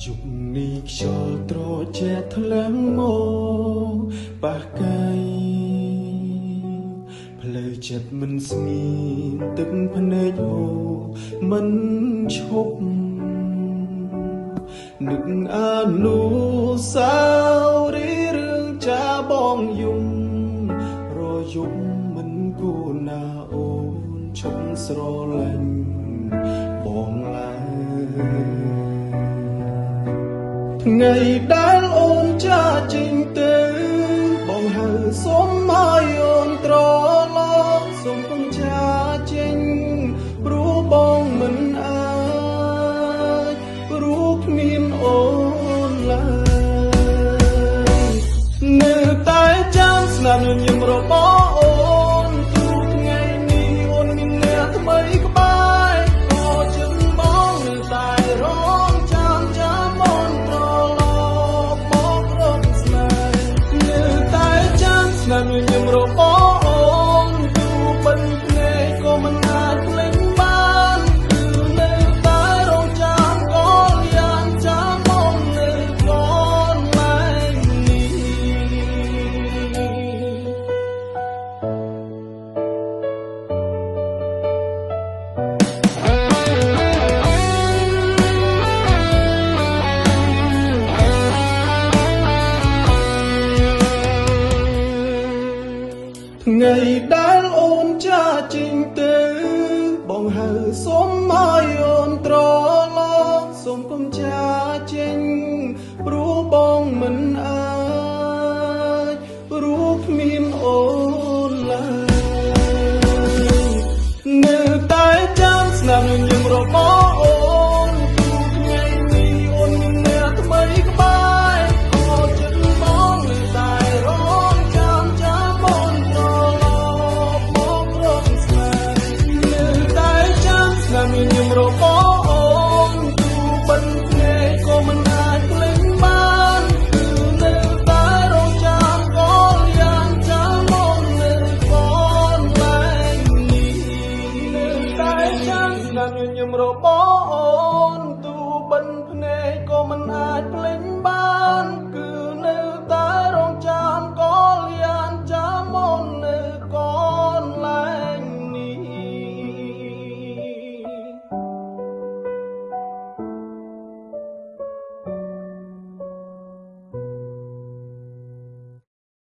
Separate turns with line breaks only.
ยุคนี้ខ្យល់ត្រជាក់ថ្លើមមកប៉ះកាយផ្លូវចិត្តមិនស្ងៀមទឹកភ្នែកហូរមិនឈប់នឹកអនុស្សាវរីយ៍រឿងចាបងយំរយប់មិនគួរណាអូនឈប់ស្រឡាញ់បងឡើយថ្ងៃដែលអូនចាចេញទៅបងហៅសុំឲ្យអូនត្រឡប់សុំកុំចាចេញព្រោះបងមិនអាចព្រោះគ្មានអូនឡើយនៅតែចាំស្នាមញញឹមរបស់អូនទូថ្ងៃនេះអូនមានអ្នកថ្មីក្បែរក៏ជិតបងនៅតែរងចាំអូនត្រឡប់មករកស្នេហ៍នៅតែចាំស្នាមញញឹមរបស់អូនទូបិទភ្នែកក៏មិនអាចភ្លេចបានគឺនៅតែរងចាំក៏យ៉ាងចាំអូននៅកន្លែងនេះថ្ងៃដែលអូនចាចេញទៅបងហៅសុំឲ្យអូនត្រឡប់សុំកុំចាចេញព្រោះបងមិនអាចព្រោះគ្មានអូនឡើយនៅតែចាំស្នាមញញឹមរបស់